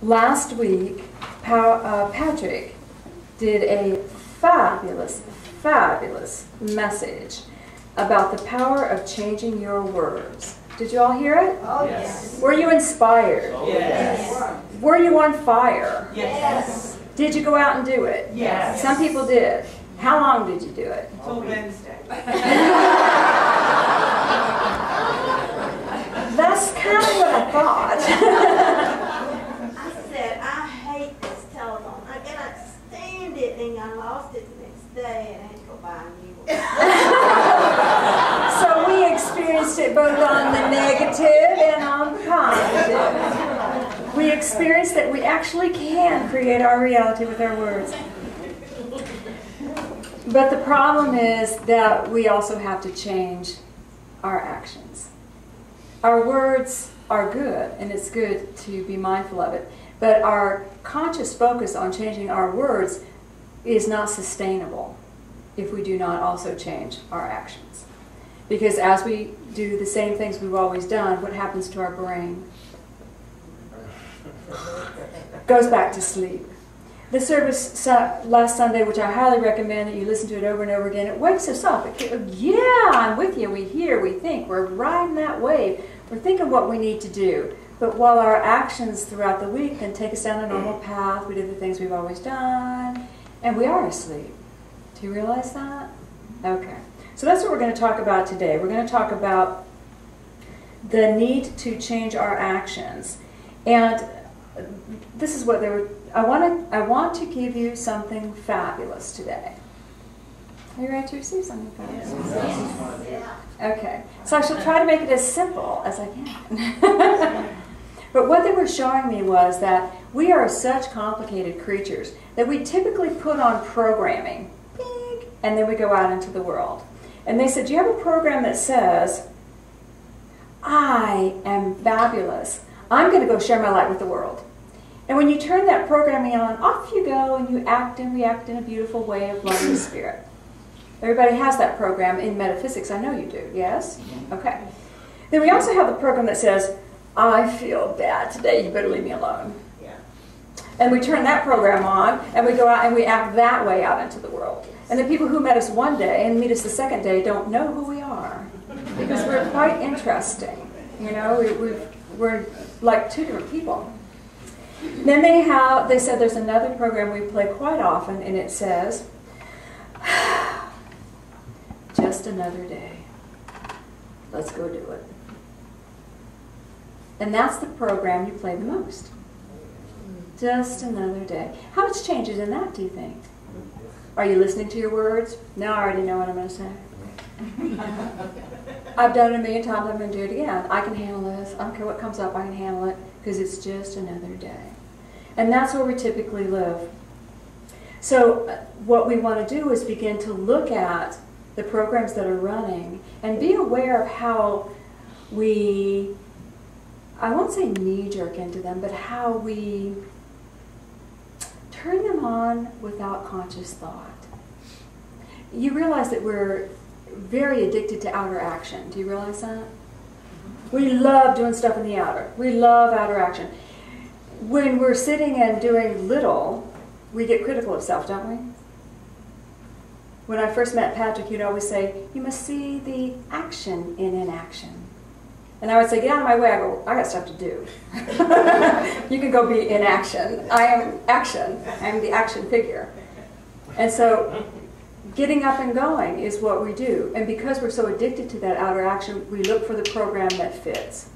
Last week, Patrick did a fabulous message about the power of changing your words. Did you all hear it? Oh, yes. Were you inspired? Oh, yes. Were you on fire? Yes. Did you go out and do it? Yes. Some people did. How long did you do it? Until Wednesday. That's kind of what I thought. I said, I hate this telephone. I cannot stand it, and I lost it the next day, and I had to go buy a new one. So we experienced it both on the negative and on the positive. We experienced that we actually can create our reality with our words. But the problem is that we also have to change our actions. Our words are good, and it's good to be mindful of it. But our conscious focus on changing our words is not sustainable if we do not also change our actions. Because as we do the same things we've always done, what happens to our brain? Goes back to sleep. The service last Sunday, which I highly recommend that you listen to it over and over again, it wakes us up. Yeah, I'm with you. We hear, we think. We're riding that wave. We're thinking what we need to do. But while our actions throughout the week can take us down a normal path, we do the things we've always done, and we are asleep. Do you realize that? Okay. So that's what we're going to talk about today. We're going to talk about the need to change our actions. And this is what they were... I want to give you something fabulous today. Are you ready to receive something fabulous? Yeah. Okay. So I shall try to make it as simple as I can. But what they were showing me was that we are such complicated creatures that we typically put on programming, and then we go out into the world. And they said, do you have a program that says, I am fabulous. I'm going to go share my light with the world. And when you turn that programming on, off you go and you act and react in a beautiful way of love and spirit. Everybody has that program in metaphysics. I know you do, yes? Okay. Then we also have the program that says, I feel bad today, you better leave me alone. Yeah. And we turn that program on and we go out and we act that way out into the world. And the people who met us one day and meet us the second day don't know who we are. Because we're quite interesting. You know, we're like two different people. Then they said there's another program we play quite often, and it says, just another day. Let's go do it. And that's the program you play the most. Just another day. How much changes in that, do you think? Are you listening to your words? No, I already know what I'm going to say. I've done it a million times, I'm going to do it again. I can handle this. I don't care what comes up, I can handle it, because it's just another day. And that's where we typically live. So what we want to do is begin to look at the programs that are running and be aware of how we, I won't say knee-jerk into them, but how we turn them on without conscious thought. You realize that we're very addicted to outer action. Do you realize that? We love doing stuff in the outer. We love outer action. When we're sitting and doing little, we get critical of self, don't we? When I first met Patrick, he'd always say, you must see the action in inaction. And I would say, get out of my way. I go, I got stuff to do. You can go be in action. I am action. I am the action figure. And so getting up and going is what we do. And because we're so addicted to that outer action, we look for the program that fits.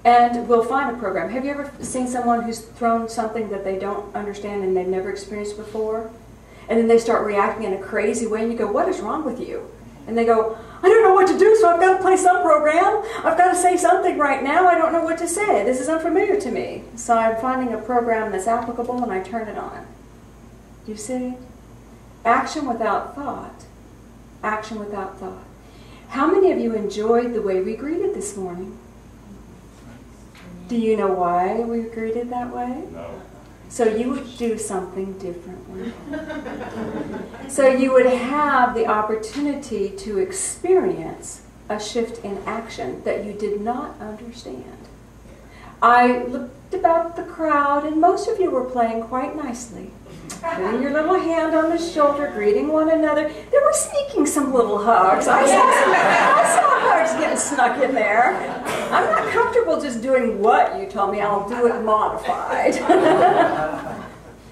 And we'll find a program. Have you ever seen someone who's thrown something that they don't understand and they've never experienced before? And then they start reacting in a crazy way and you go, what is wrong with you? And they go, I don't know what to do, so I've got to play some program. I've got to say something right now. I don't know what to say. This is unfamiliar to me. So I'm finding a program that's applicable and I turn it on. Do you see? Action without thought. Action without thought. How many of you enjoyed the way we greeted this morning? Do you know why we greeted that way? No. So you would do something differently. So you would have the opportunity to experience a shift in action that you did not understand. I looked about the crowd, and most of you were playing quite nicely. Putting your little hand on the shoulder, greeting one another. They were sneaking some little hugs. I saw hugs getting snuck in there. I'm not comfortable just doing what you told me. I'll do it modified.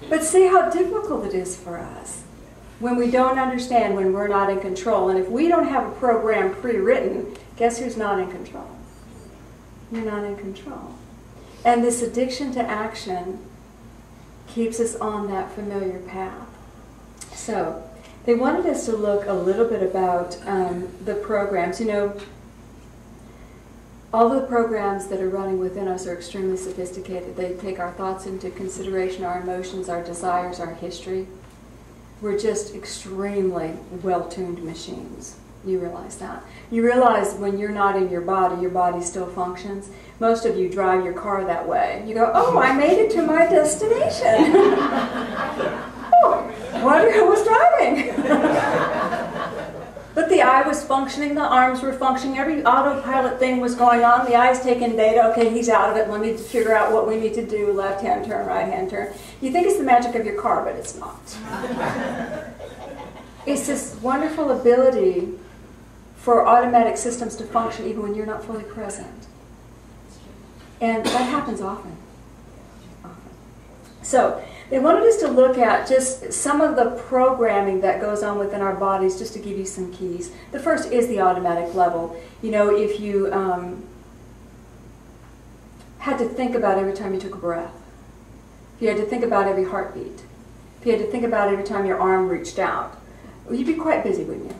But see how difficult it is for us when we don't understand, when we're not in control. And if we don't have a program pre-written, guess who's not in control? You're not in control. And this addiction to action keeps us on that familiar path. So they wanted us to look a little bit about the programs. You know, all the programs that are running within us are extremely sophisticated. They take our thoughts into consideration, our emotions, our desires, our history. We're just extremely well-tuned machines. You realize that. You realize when you're not in your body still functions. Most of you drive your car that way. You go, oh, I made it to my destination. Oh, wonder who was driving. But the eye was functioning, the arms were functioning, every autopilot thing was going on, the eye's taking data, okay, he's out of it, let me figure out what we need to do, left-hand turn, right-hand turn. You think it's the magic of your car, but it's not. It's this wonderful ability for automatic systems to function even when you're not fully present. And that happens often. So they wanted us to look at just some of the programming that goes on within our bodies, just to give you some keys. The first is the automatic level. You know, if you had to think about every time you took a breath, if you had to think about every heartbeat, if you had to think about every time your arm reached out, well, you'd be quite busy, wouldn't you?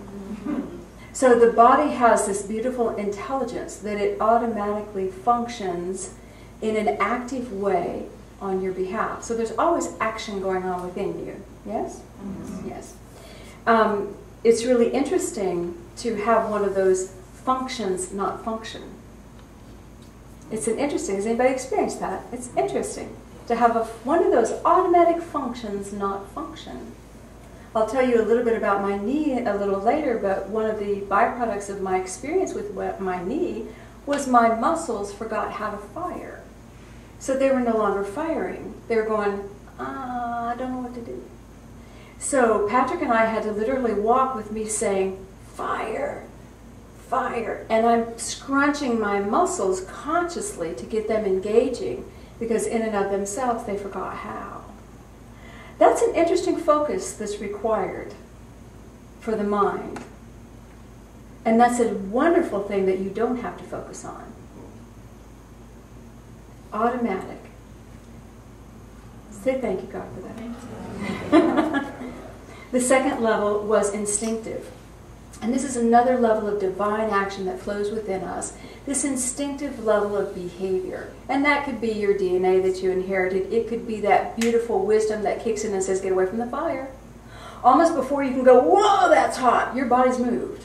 So the body has this beautiful intelligence that it automatically functions in an active way on your behalf. So there's always action going on within you. Yes? Mm-hmm. Yes. It's really interesting to have one of those functions not function. It's an interesting, has anybody experienced that? It's interesting to have one of those automatic functions not function. I'll tell you a little bit about my knee a little later, but one of the byproducts of my experience with my knee was my muscles forgot how to fire. So they were no longer firing. They were going, I don't know what to do. So Patrick and I had to literally walk with me saying, fire, fire. And I'm scrunching my muscles consciously to get them engaging, because in and of themselves they forgot how. That's an interesting focus that's required for the mind. And that's a wonderful thing that you don't have to focus on. Automatic. Say thank you, God, for that. The second level was instinctive. And this is another level of divine action that flows within us. This instinctive level of behavior. And that could be your DNA that you inherited. It could be that beautiful wisdom that kicks in and says, get away from the fire. Almost before you can go, whoa, that's hot, your body's moved.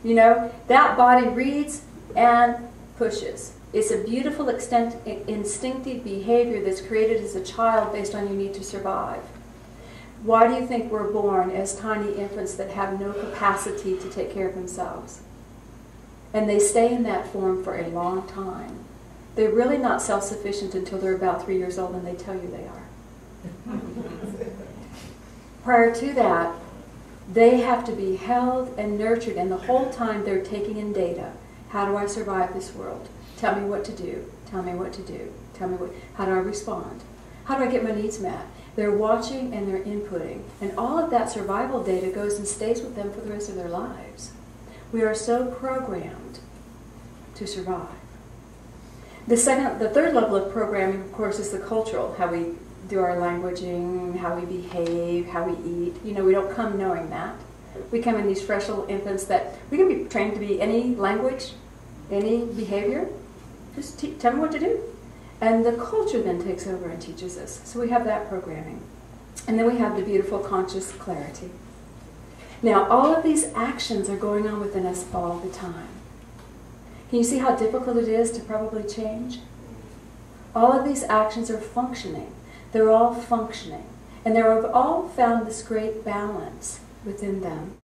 You know, that body reads and pushes. It's a beautiful instinctive behavior that's created as a child based on your need to survive. Why do you think we're born as tiny infants that have no capacity to take care of themselves? And they stay in that form for a long time. They're really not self-sufficient until they're about 3 years old, and they tell you they are. Prior to that, they have to be held and nurtured, and the whole time they're taking in data. How do I survive this world? Tell me what to do. Tell me what to do. Tell me how do I respond? How do I get my needs met? They're watching and they're inputting. And all of that survival data goes and stays with them for the rest of their lives. We are so programmed to survive. The third level of programming, of course, is the cultural, how we do our languaging, how we behave, how we eat. You know, we don't come knowing that. We come in these fresh little infants that we can be trained to be any language, any behavior. Just tell me what to do. And the culture then takes over and teaches us. So we have that programming. And then we have the beautiful conscious clarity. Now, all of these actions are going on within us all the time. Can you see how difficult it is to probably change? All of these actions are functioning. They're all functioning. And they've all found this great balance within them.